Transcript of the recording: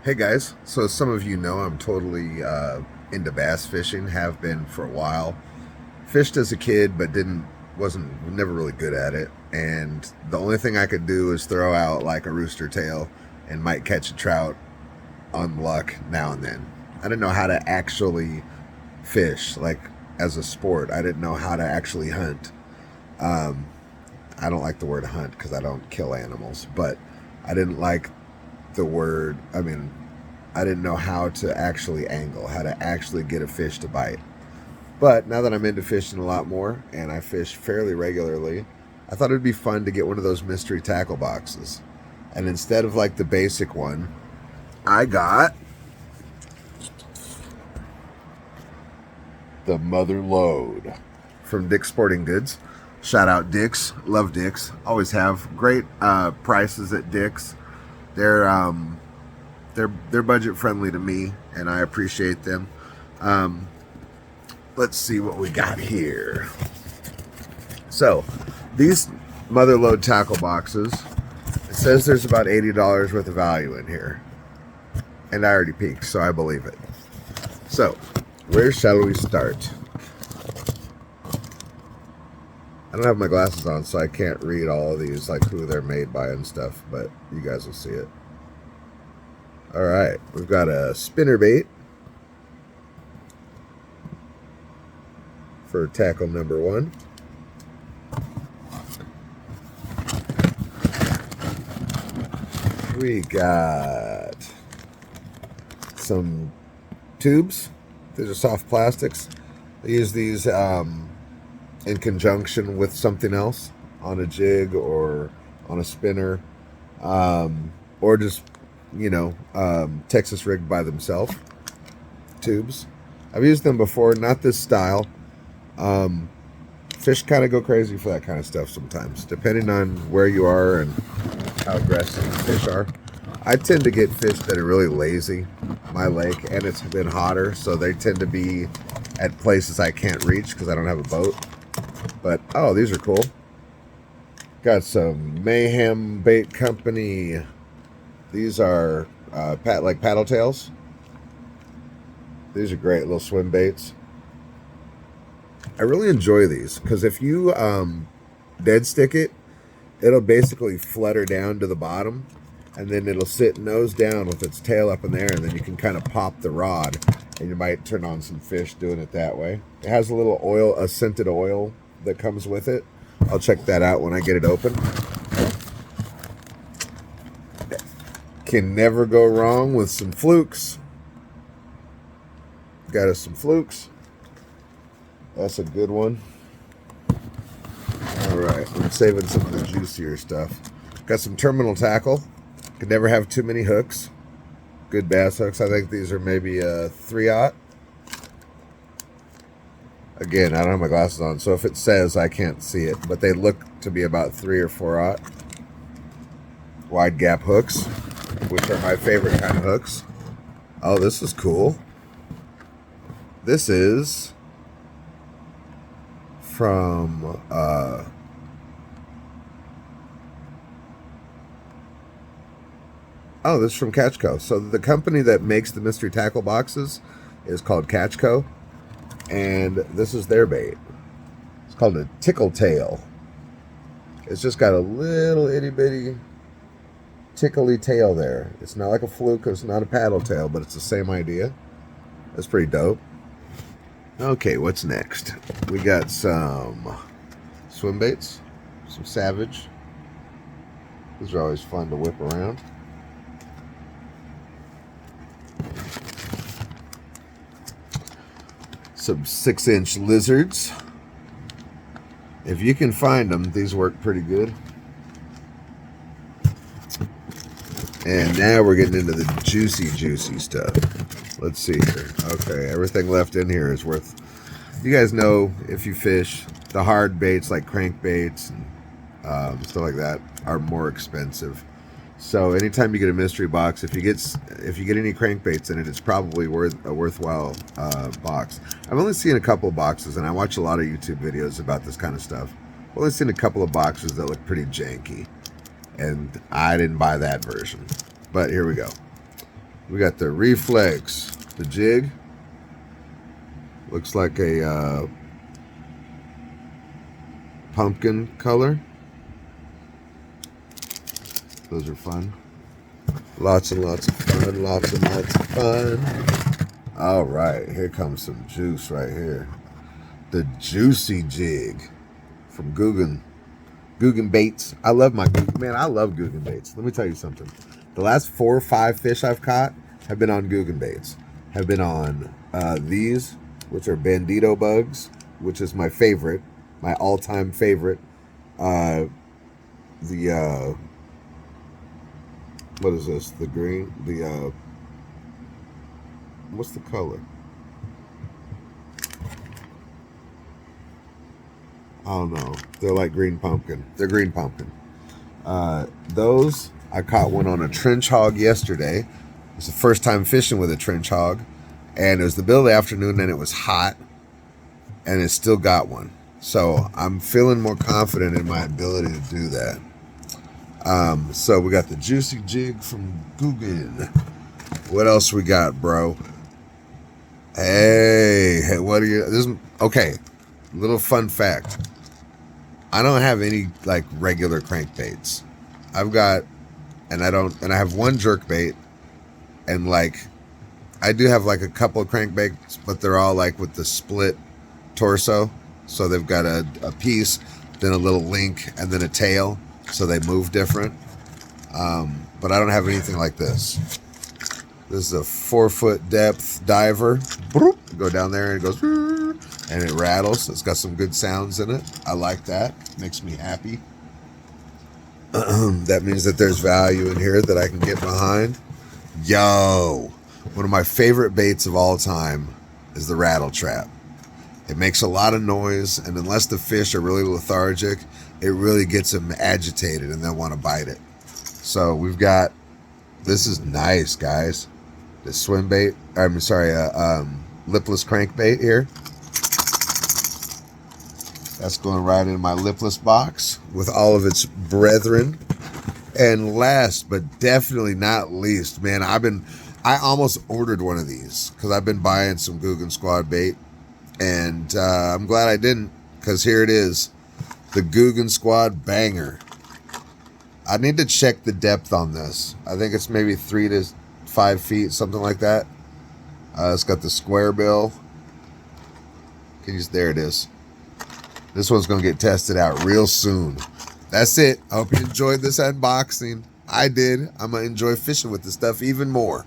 Hey guys, so as some of you know, I'm totally into bass fishing. Have been for a while. Fished as a kid, but wasn't never really good at it. And the only thing I could do is throw out like a rooster tail, and might catch a trout on luck now and then. I didn't know how to actually fish like as a sport. I didn't know how to actually hunt. Um, I don't like the word hunt because I don't kill animals, but I didn't like the word. I didn't know how to actually angle, how to actually get a fish to bite. But now that I'm into fishing a lot more and I fish fairly regularly, I thought it'd be fun to get one of those mystery tackle boxes. And instead of like the basic one, I got the Motherlode from Dick's Sporting Goods. Shout out Dick's, love Dick's. Always have great prices at Dick's. They're they're budget friendly to me, and I appreciate them. Um, let's see what we got here. So, these Motherlode tackle boxes, it says there's about $80 worth of value in here, and I already peeked, so I believe it. So, where shall we start? I don't have my glasses on, so I can't read all of these, like who they're made by and stuff, but you guys will see it. All right, we've got a spinner bait for tackle number one. We got some tubes. These are soft plastics. I use these in conjunction with something else on a jig or on a spinner, or just Texas rigged by themselves. Tubes. I've used them before, not this style. Fish kind of go crazy for that kind of stuff sometimes, depending on where you are and how aggressive fish are. I tend to get fish that are really lazy, my lake, and it's been hotter, so they tend to be at places I can't reach because I don't have a boat. But, oh, these are cool. Got some Mayhem Bait Company. These are like paddle tails. These are great little swim baits. I really enjoy these because if you dead stick it, it'll basically flutter down to the bottom, and then it'll sit nose down with its tail up in there, and then you can kind of pop the rod, and you might turn on some fish doing it that way. It has a little oil, a scented oil that comes with it. I'll check that out when I get it open. Can never go wrong with some flukes. Got us some flukes. That's a good one. All right, I'm saving some of the juicier stuff. Got some terminal tackle. Could never have too many hooks. Good bass hooks. I think these are maybe a 3/0. Again, I don't have my glasses on, so if it says, I can't see it, but they look to be about 3 or 4/0. Wide gap hooks, which are my favorite kind of hooks. Oh, this is cool. This is from this is from CatchCo. So the company that makes the mystery tackle boxes is called CatchCo, and this is their bait. It's called a tickle tail. It's just got a little itty bitty tickly tail there. It's not like a fluke, it's not a paddle tail, but it's the same idea. That's pretty dope. Okay, what's next? We got some swim baits, some Savage. These are always fun to whip around. Some 6-inch lizards. If you can find them, these work pretty good. And now we're getting into the juicy stuff. Let's see here. Okay, everything left in here is worth... You guys know, if you fish, the hard baits like crankbaits and stuff like that are more expensive. So anytime you get a mystery box, if you get any crankbaits in it, it's probably a worthwhile box. I've only seen a couple of boxes, and I watch a lot of YouTube videos about this kind of stuff. I've only seen a couple of boxes that look pretty janky, and I didn't buy that version. But here we go. We got the Reflex, the jig. Looks like a pumpkin color. Those are fun. Lots and lots of fun. Lots and lots of fun. All right, here comes some juice right here. The Juicy Jig from Guggen Baits. I love my Guggen. Man, I love Guggen Baits. Let me tell you something. The last 4 or 5 fish I've caught have been on Guggen Baits. Have been on these, which are Bandito bugs, which is my favorite, my all-time favorite. What is this? The green, what's the color? I don't know. They're like green pumpkin. They're green pumpkin. Those, I caught one on a trench hog yesterday. It was the first time fishing with a trench hog. And it was the middle of the afternoon and it was hot. And it still got one. So I'm feeling more confident in my ability to do that. So we got the Juicy Jig from Guggen. What else we got, bro? Hey, what are you? Okay, little fun fact. I don't have any like regular crankbaits. I've got, and I have one jerkbait, and like, I do have like a couple of crankbaits, but they're all like with the split torso. So they've got a piece, then a little link, and then a tail, so they move different. But I don't have anything like this. This is a 4-foot depth diver. Go down there and it goes, and it rattles. It's got some good sounds in it. I like that. Makes me happy. That means that there's value in here that I can get behind. Yo, one of my favorite baits of all time is the rattle trap. It makes a lot of noise, and unless the fish are really lethargic, it really gets them agitated and they'll want to bite it. So we've got, this is nice, guys. The swim bait, lipless crankbait here. That's going right in my lipless box with all of its brethren. And last but definitely not least, man, I almost ordered one of these because I've been buying some Guggen Squad bait, and I'm glad I didn't, because here it is, the Guggen Squad Banger. I need to check the depth on this. I think it's maybe 3 to 5 feet, something like that. It's got the square bill. There it is. This one's going to get tested out real soon. That's it. I hope you enjoyed this unboxing. I did. I'm going to enjoy fishing with this stuff even more.